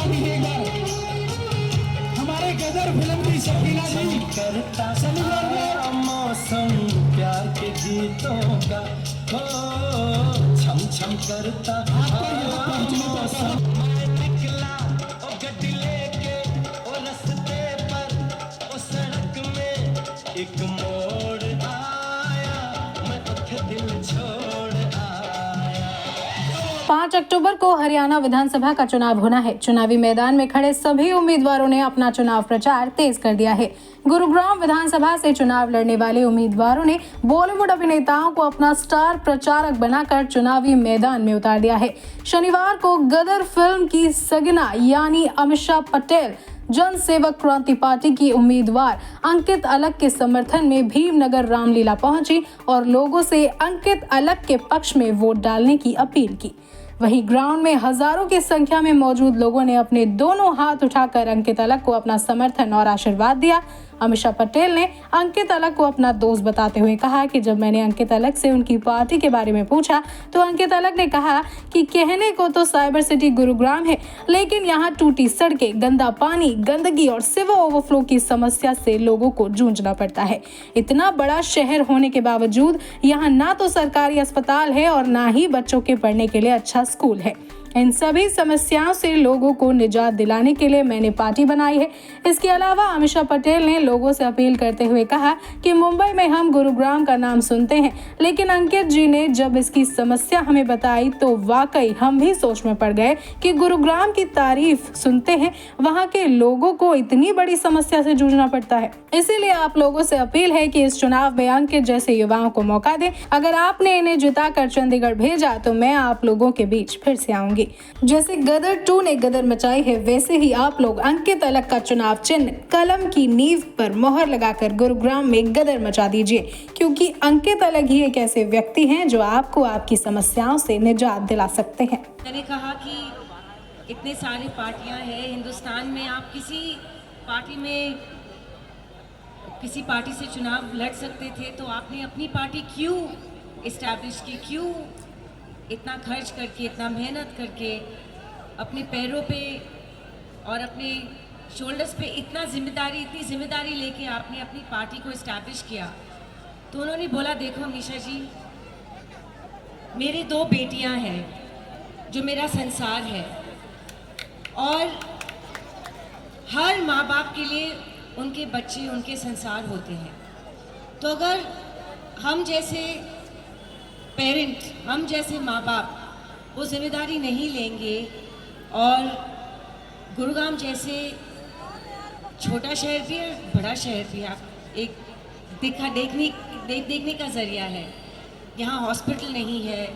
भी एक बार हमारे गदर फिल्म की शकीला जी करता मौसम प्यार के गीतों का हो, छम छम करता मौसम। मैं निकला ओ गड्डी लेके ओ रस्ते पर ओ सड़क में एक मोड़ आया, मैं उठ दिल छोड़ आया। 5 अक्टूबर को हरियाणा विधानसभा का चुनाव होना है। चुनावी मैदान में खड़े सभी उम्मीदवारों ने अपना चुनाव प्रचार तेज कर दिया है। गुरुग्राम विधानसभा से चुनाव लड़ने वाले उम्मीदवारों ने बॉलीवुड अभिनेताओं को अपना स्टार प्रचारक बनाकर चुनावी मैदान में उतार दिया है। शनिवार को गदर फिल्म की सगना यानी अमीषा पटेल जन सेवक क्रांति पार्टी की उम्मीदवार अंकित अलख के समर्थन में भीमनगर रामलीला पहुंची और लोगों से अंकित अलख के पक्ष में वोट डालने की अपील की। वहीं ग्राउंड में हजारों की संख्या में मौजूद लोगों ने अपने दोनों हाथ उठाकर अंकित अलख को अपना समर्थन और आशीर्वाद दिया। अमीषा पटेल ने अंकित अलख को अपना दोस्त बताते हुए कहा कि जब मैंने अंकित अलख से उनकी पार्टी के बारे में पूछा तो अंकित अलख ने कहा कि कहने को तो साइबर सिटी गुरुग्राम है, लेकिन यहाँ टूटी सड़कें, गंदा पानी, गंदगी और सिवर ओवरफ्लो की समस्या से लोगों को जूझना पड़ता है। इतना बड़ा शहर होने के बावजूद यहाँ ना तो सरकारी अस्पताल है और ना ही बच्चों के पढ़ने के लिए अच्छा स्कूल है। इन सभी समस्याओं से लोगों को निजात दिलाने के लिए मैंने पार्टी बनाई है। इसके अलावा अमीषा पटेल ने लोगों से अपील करते हुए कहा कि मुंबई में हम गुरुग्राम का नाम सुनते हैं, लेकिन अंकित जी ने जब इसकी समस्या हमें बताई तो वाकई हम भी सोच में पड़ गए कि गुरुग्राम की तारीफ सुनते हैं, वहाँ के लोगों को इतनी बड़ी समस्या से जूझना पड़ता है। इसीलिए आप लोगों से अपील है कि इस चुनाव में अंकित जैसे युवाओं को मौका दें। अगर आपने इन्हें जिताकर चंडीगढ़ भेजा तो मैं आप लोगों के बीच फिर से आऊंगी। जैसे गदर 2 ने गदर मचाई है, वैसे ही आप लोग अंकित अलख का चुनाव चिन्ह कलम की नींव पर मोहर लगाकर गुरुग्राम में गदर मचा दीजिए, क्योंकि अंकित अलख ही एक ऐसे व्यक्ति हैं जो आपको आपकी समस्याओं से निजात दिला सकते हैं। मैंने कहा कि इतने सारी पार्टियां हैं हिंदुस्तान में, आप किसी पार्टी से चुनाव लड़ सकते थे, तो आपने अपनी पार्टी क्यों इस्टेब्लिश की? क्यों इतना खर्च करके, इतना मेहनत करके, अपने पैरों पे और अपने शोल्डर्स पे इतनी जिम्मेदारी लेके आपने अपनी पार्टी को इस्टेब्लिश किया? तो उन्होंने बोला, देखो अमीषा जी, मेरी 2 बेटियां हैं जो मेरा संसार है, और हर माँ बाप के लिए उनके बच्चे उनके संसार होते हैं। तो अगर हम जैसे पेरेंट, हम जैसे माँ बाप वो जिम्मेदारी नहीं लेंगे और गुरुग्राम जैसे छोटा शहर भी है, बड़ा शहर भी है, एक देखने का जरिया है। यहाँ हॉस्पिटल नहीं है,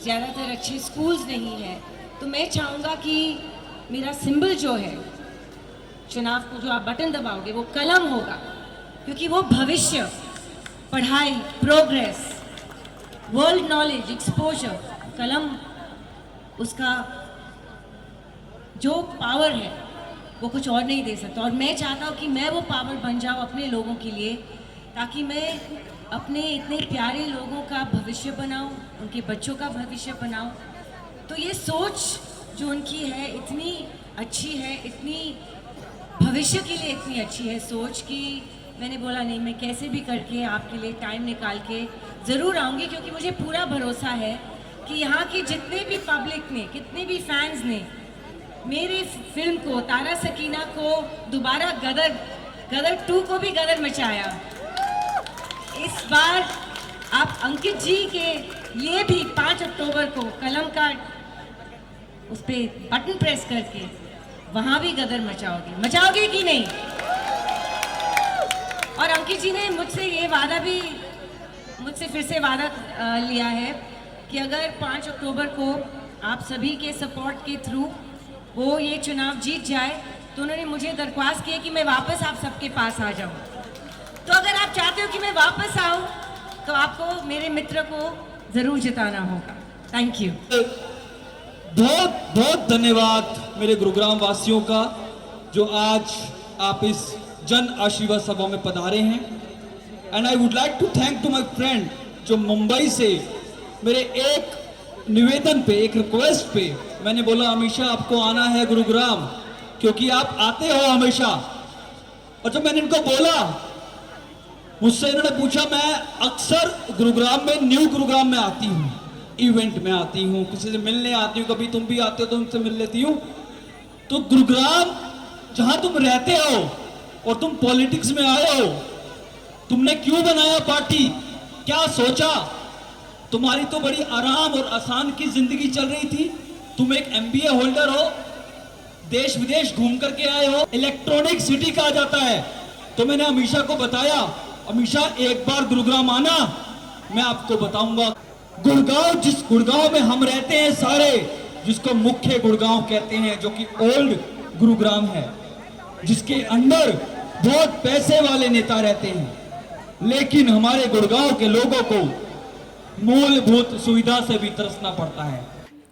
ज़्यादातर अच्छे स्कूल्स नहीं है, तो मैं चाहूँगा कि मेरा सिंबल जो है चुनाव को, जो आप बटन दबाओगे, वो कलम होगा, क्योंकि वो भविष्य, पढ़ाई, प्रोग्रेस, वर्ल्ड नॉलेज, एक्सपोजर, कलम, उसका जो पावर है वो कुछ और नहीं दे सकता। और मैं चाहता हूँ कि मैं वो पावर बन जाऊँ अपने लोगों के लिए, ताकि मैं अपने इतने प्यारे लोगों का भविष्य बनाऊँ, उनके बच्चों का भविष्य बनाऊँ। तो ये सोच जो उनकी है इतनी अच्छी है, इतनी भविष्य के लिए इतनी अच्छी है सोच, कि मैंने बोला नहीं, मैं कैसे भी करके आपके लिए टाइम निकाल के ज़रूर आऊँगी, क्योंकि मुझे पूरा भरोसा है कि यहाँ की जितने भी पब्लिक ने, कितने भी फैंस ने मेरी फिल्म को, तारा सकीना को दोबारा गदर 2 को भी गदर मचाया। इस बार आप अंकित जी के लिए भी 5 अक्टूबर को कलम का उस पर बटन प्रेस करके वहाँ भी गदर मचाओगे कि नहीं? और अंकित जी ने मुझसे फिर से वादा लिया है कि अगर 5 अक्टूबर को आप सभी के सपोर्ट के थ्रू वो ये चुनाव जीत जाए, तो उन्होंने मुझे दरख्वास्त की है कि मैं वापस आप सबके पास आ जाऊं। तो अगर आप चाहते हो कि मैं वापस आऊं, तो आपको मेरे मित्र को ज़रूर जिताना होगा। Thank you. बहुत बहुत धन्यवाद मेरे गुरुग्राम वासियों का, जो आज आप इस जन आशीर्वाद सभा में पधारे हैं। And I would like to thank to my friend जो मुंबई से मेरे निवेदन पे, एक रिक्वेस्ट पे मैंने बोला हमेशा आपको आना है गुरुग्राम, क्योंकि आप आते हो हमेशा। और जब मैंने इनको बोला, मुझसे इन्होंने पूछा, मैं अक्सर गुरुग्राम में, न्यू गुरुग्राम में आती हूँ, इवेंट में आती हूँ, किसी से मिलने आती हूँ, कभी तुम भी आते हो तो उनसे मिल लेती हूँ। तो गुरुग्राम जहां तुम रहते हो और तुम पॉलिटिक्स में आए हो, तुमने क्यों बनाया पार्टी, क्या सोचा? तुम्हारी तो बड़ी आराम और आसान की जिंदगी चल रही थी। तुम एक MBA होल्डर हो, देश विदेश घूम करके आए हो, इलेक्ट्रॉनिक सिटी कहा जाता है। तो मैंने अमीषा को बताया, अमीषा एक बार गुरुग्राम आना, मैं आपको बताऊंगा। गुड़गांव, जिस गुड़गांव में हम रहते हैं सारे, जिसको मुख्य गुड़गांव कहते हैं, जो कि ओल्ड गुरुग्राम है, जिसके अंदर बहुत पैसे वाले नेता रहते हैं, लेकिन हमारे गुड़गांव के लोगों को मूलभूत सुविधा से भी तरसना पड़ता है।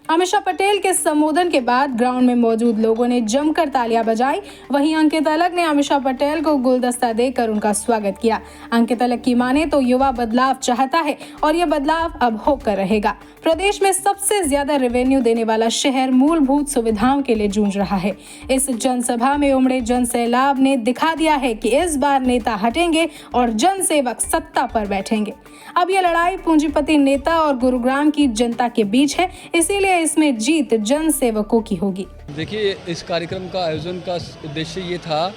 अमीषा पटेल के संबोधन के बाद ग्राउंड में मौजूद लोगों ने जमकर तालियां बजाई। वहीं अंकित अलग ने अमीषा पटेल को गुलदस्ता देकर उनका स्वागत किया। अंकित अलग की माने तो युवा बदलाव चाहता है और यह बदलाव अब होकर रहेगा। प्रदेश में सबसे ज्यादा रेवेन्यू देने वाला शहर मूलभूत सुविधाओं के लिए जूझ रहा है। इस जनसभा में उमड़े जन सैलाब ने दिखा दिया है कि इस बार नेता हटेंगे और जनसेवक सत्ता पर बैठेंगे। अब यह लड़ाई पूंजीपति नेता और गुरुग्राम की जनता के बीच है, इसीलिए इसमें जीत जन सेवकों की होगी। देखिए, इस कार्यक्रम का आयोजन का उद्देश्य ये था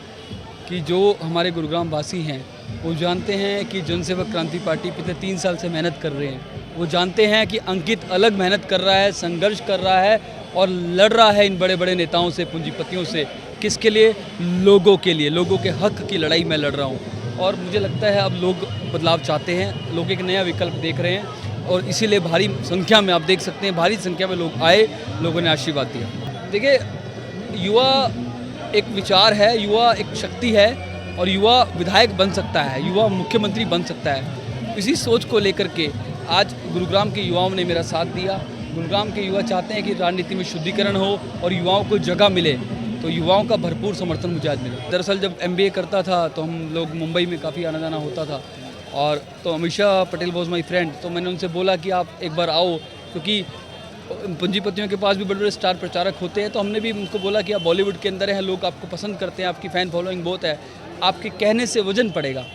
कि जो हमारे गुरुग्राम वासी हैं वो जानते हैं कि जनसेवक क्रांति पार्टी पिछले 3 साल से मेहनत कर रहे हैं। वो जानते हैं कि अंकित अलग मेहनत कर रहा है, संघर्ष कर रहा है और लड़ रहा है इन बड़े बड़े नेताओं से, पूंजीपतियों से। किसके लिए? लोगों के लिए। लोगों के हक की लड़ाई मैं लड़ रहा हूँ और मुझे लगता है अब लोग बदलाव चाहते हैं, लोग एक नया विकल्प देख रहे हैं और इसीलिए भारी संख्या में, आप देख सकते हैं, भारी संख्या में लोग आए, लोगों ने आशीर्वाद दिया। देखिए, युवा एक विचार है, युवा एक शक्ति है और युवा विधायक बन सकता है, युवा मुख्यमंत्री बन सकता है। इसी सोच को लेकर के आज गुरुग्राम के युवाओं ने मेरा साथ दिया। गुरुग्राम के युवा चाहते हैं कि राजनीति में शुद्धिकरण हो और युवाओं को जगह मिले, तो युवाओं का भरपूर समर्थन मुझे आज मिला। दरअसल जब MBA करता था तो हम लोग मुंबई में काफ़ी आना जाना होता था और तो Amisha Patel was my friend, तो मैंने उनसे बोला कि आप एक बार आओ, क्योंकि पूंजीपतियों के पास भी बड़े बड़े स्टार प्रचारक होते हैं। तो हमने भी उनको बोला कि आप बॉलीवुड के अंदर हैं, लोग आपको पसंद करते हैं, आपकी फ़ैन फॉलोइंग बहुत है, आपके कहने से वजन पड़ेगा।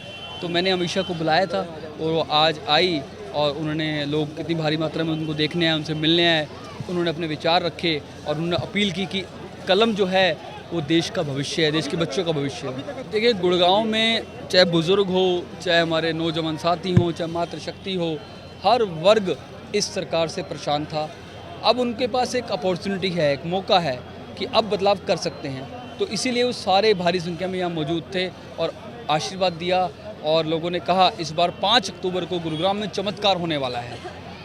तो मैंने अमीषा को बुलाया था और वो आज आई और उन्होंने, लोग कितनी भारी मात्रा में उनको देखने आए, उनसे मिलने आए, उन्होंने अपने विचार रखे और उन्होंने अपील की कि कलम जो है वो देश का भविष्य है, देश के बच्चों का भविष्य है। देखिए, गुड़गांव में चाहे बुज़ुर्ग हो, चाहे हमारे नौजवान साथी हों, चाहे मातृशक्ति हो, हर वर्ग इस सरकार से परेशान था। अब उनके पास एक अपॉर्चुनिटी है, एक मौका है कि अब बदलाव कर सकते हैं। तो इसीलिए वो सारे भारी संख्या में यहाँ मौजूद थे और आशीर्वाद दिया और लोगों ने कहा इस बार 5 अक्टूबर को गुरुग्राम में चमत्कार होने वाला है।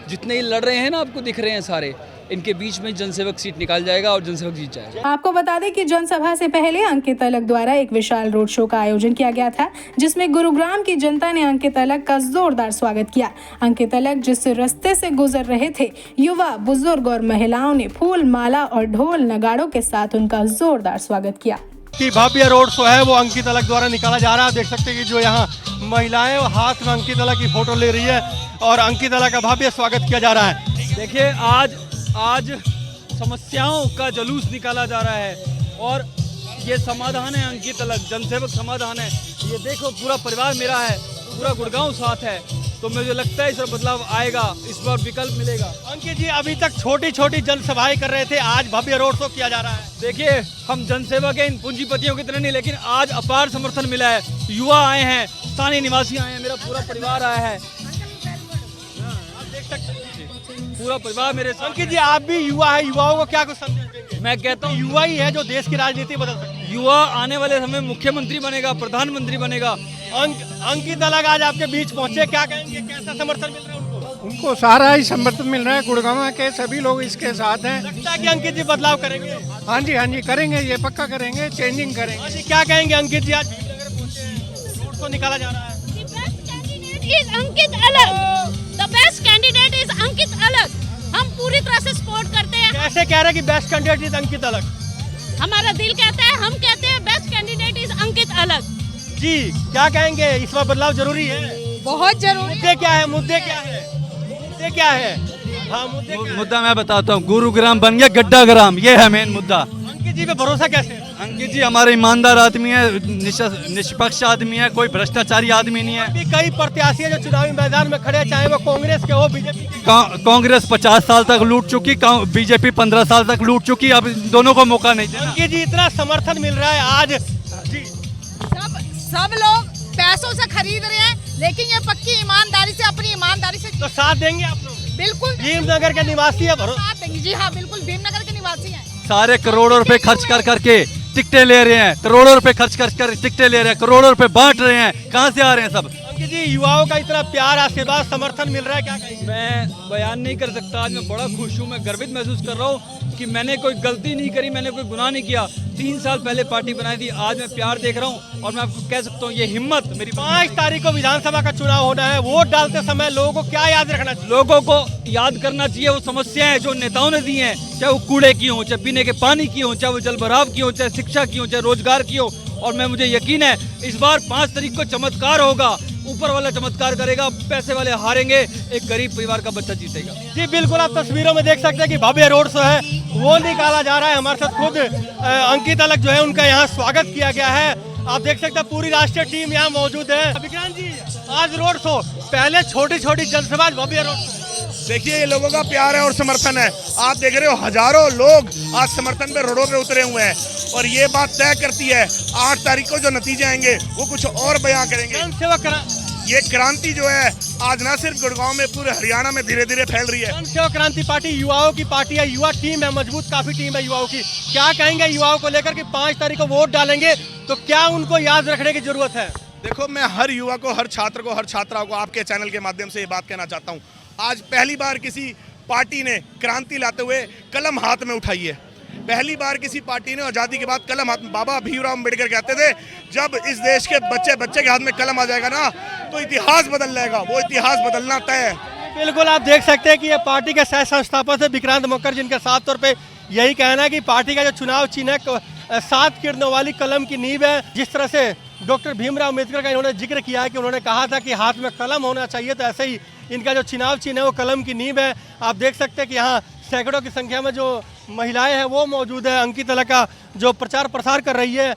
जितने ये लड़ रहे हैं ना, आपको दिख रहे हैं सारे, इनके बीच में जनसेवक सीट निकाल जाएगा और जनसेवक जीत जाएगा। आपको बता दें कि जनसभा से पहले अंकित अलग द्वारा एक विशाल रोड शो का आयोजन किया गया था, जिसमें गुरुग्राम की जनता ने अंकित अलग का जोरदार स्वागत किया। अंकित अलग जिस रास्ते से गुजर रहे थे, युवा, बुजुर्ग और महिलाओं ने फूल माला और ढोल नगाड़ों के साथ उनका जोरदार स्वागत किया। कि भव्य रोड शो है वो अंकित अलग द्वारा निकाला जा रहा है। देख सकते हैं कि जो यहाँ महिलाएं हाथ में अंकित अलग की फोटो ले रही है और अंकित अलग का भव्य स्वागत किया जा रहा है। देखिए, आज समस्याओं का जुलूस निकाला जा रहा है और ये समाधान है अंकित अलग, जनसेवक समाधान है। ये देखो, पूरा परिवार मेरा है, पूरा गुड़गांव साथ है, तो मुझे लगता है इस बार बदलाव आएगा, इस बार विकल्प मिलेगा। अंकित जी, अभी तक छोटी छोटी जनसभाएं कर रहे थे, आज भव्य रोड शो किया जा रहा है। देखिए, हम जनसेवक हैं, इन पूंजीपतियों की तरह नहीं, लेकिन आज अपार समर्थन मिला है। युवा आए हैं, स्थानीय निवासी आए हैं, मेरा पूरा परिवार आया है, पूरा परिवार मेरे साथ। अंकित जी, आप भी युवा है, युवाओं को क्या कुछ संदेश देंगे? मैं कहता हूँ युवा ही है जो देश की राजनीति बदल सकते हैं। युवा आने वाले समय मुख्यमंत्री बनेगा, प्रधानमंत्री बनेगा। अंकित अलग आज आपके बीच पहुंचे, क्या कहेंगे, कैसा समर्थन मिल रहा है उनको? उनको सारा ही समर्थन मिल रहा है, गुड़गांव के सभी लोग इसके साथ हैं। लगता है कि अंकित जी बदलाव करेंगे? हाँ जी करेंगे, ये पक्का करेंगे, चेंजिंग करेंगे। हाँ जी, क्या कहेंगे अंकित जी, आज भीमनगर पहुंचे, रोड शो निकाला जा रहा है। अंकित अलग, द बेस्ट कैंडिडेट इज अंकित अलग। हम पूरी तरह से सपोर्ट करते हैं। कैसे कह रहे हैं कि बेस्ट कैंडिडेट इज अंकित अलग? हमारा दिल कहता है, हम कहते हैं बेस्ट कैंडिडेट इज अंकित अलग। जी, क्या कहेंगे, इस बार बदलाव जरूरी है? बहुत जरूरी। मुद्दे क्या है? मुद्दे क्या है? हाँ मुद्दे क्या हैं? मुद्दा मैं बताता हूँ, गुरुग्राम बन गया गड्ढा ग्राम, ये है मेन मुद्दा। अंकित जी पे भरोसा कैसे है? अंकित जी हमारे ईमानदार आदमी है, निष्पक्ष आदमी है, कोई भ्रष्टाचारी आदमी नहीं है। अभी कई प्रत्याशी हैं जो चुनावी मैदान में खड़े हैं, चाहे वो कांग्रेस के हो बीजेपी के। कांग्रेस 50 साल तक लूट चुकी, बीजेपी 15 साल तक लूट चुकी, अब इन दोनों को मौका नहीं देना। अंकित जी इतना समर्थन मिल रहा है आज जी, सब लोग पैसों से खरीद रहे हैं, लेकिन ये पक्की ईमानदारी से, अपनी ईमानदारी से तो साथ देंगे आप लोग? बिल्कुल भीमनगर के निवासी है, भरोसा साथ देंगे। जी हाँ, बिल्कुल भीमनगर के निवासी हैं। सारे करोड़ों रुपए खर्च कर करके टिकटें ले रहे हैं, करोड़ों रुपए खर्च कर टिकटें ले रहे हैं, करोड़ों रुपए बांट रहे हैं, कहाँ से आ रहे हैं सब? अंकित जी युवाओं का इतना प्यार, आशीर्वाद, समर्थन मिल रहा है, क्या कहेंगे? मैं बयान नहीं कर सकता, आज मैं बड़ा खुश हूँ, मैं गर्वित महसूस कर रहा हूँ कि मैंने कोई गलती नहीं करी, मैंने कोई गुनाह नहीं किया। 3 साल पहले पार्टी बनाई थी, आज मैं प्यार देख रहा हूँ और मैं आपको कह सकता हूँ ये हिम्मत मेरी। 5 तारीख को विधानसभा का चुनाव होना है, वोट डालते समय लोगों को क्या याद रखना चाहिए? लोगों को याद करना चाहिए वो समस्याएं जो नेताओं ने दी हैं, चाहे वो कूड़े की हो, चाहे पीने के पानी की हो, चाहे वो जल भराव की हो, चाहे शिक्षा की हो, चाहे रोजगार की हो। और मैं मुझे यकीन है इस बार 5 तारीख को चमत्कार होगा, ऊपर वाला चमत्कार करेगा, पैसे वाले हारेंगे, एक गरीब परिवार का बच्चा जीतेगा। जी बिल्कुल, आप तस्वीरों में देख सकते हैं कि भव्य रोड शो है वो निकाला जा रहा है। हमारे साथ खुद अंकित अलग जो है उनका यहाँ स्वागत किया गया है। आप देख सकते हैं पूरी राष्ट्रीय टीम यहाँ मौजूद है। विक्रांत जी आज रोड शो, पहले छोटी छोटी जनसभा, भव्य रोड शो। देखिए ये लोगों का प्यार है और समर्थन है, आप देख रहे हो हजारों लोग आज समर्थन पे रोडों पे उतरे हुए हैं और ये बात तय करती है 8 तारीख को जो नतीजे आएंगे वो कुछ और बयां करेंगे। ये क्रांति जो है आज ना सिर्फ गुड़गांव में, पूरे हरियाणा में धीरे धीरे फैल रही है। जनसेवा क्रांति पार्टी युवाओं की पार्टी है, युवा टीम है, मजबूत काफी टीम है युवाओं की। क्या कहेंगे युवाओं को लेकर कि 5 तारीख को वोट डालेंगे तो क्या उनको याद रखने की जरूरत है? देखो मैं हर युवा को, हर छात्र को, हर छात्राओं को आपके चैनल के माध्यम से ये बात कहना चाहता हूँ, आज पहली बार किसी पार्टी ने क्रांति लाते हुए कलम हाथ में उठाई है। पहली बार किसी पार्टी ने आज़ादी के बाद कलम हाथ में, बाबा भीमराव अम्बेडकर कहते थे जब इस देश के बच्चे के हाथ में कलम आ जाएगा ना तो इतिहास बदल जाएगा, वो इतिहास बदलना तय है। बिल्कुल, आप देख सकते हैं कि ये पार्टी के सह संस्थापक है विक्रांत मुखर्जी, जिनका साफ तौर पे यही कहना है कि पार्टी का जो चुनाव चिन्ह है 7 किरणों वाली कलम की नींव है। जिस तरह से डॉक्टर भीमराव अम्बेडकर का इन्होंने जिक्र किया है कि उन्होंने कहा था कि हाथ में कलम होना चाहिए, तो ऐसे ही इनका जो चुनाव चिन्ह है वो कलम की नींव है। आप देख सकते हैं कि यहाँ सैकड़ों की संख्या में जो महिलाएं हैं वो मौजूद है। अंकित अलग का जो प्रचार प्रसार कर रही है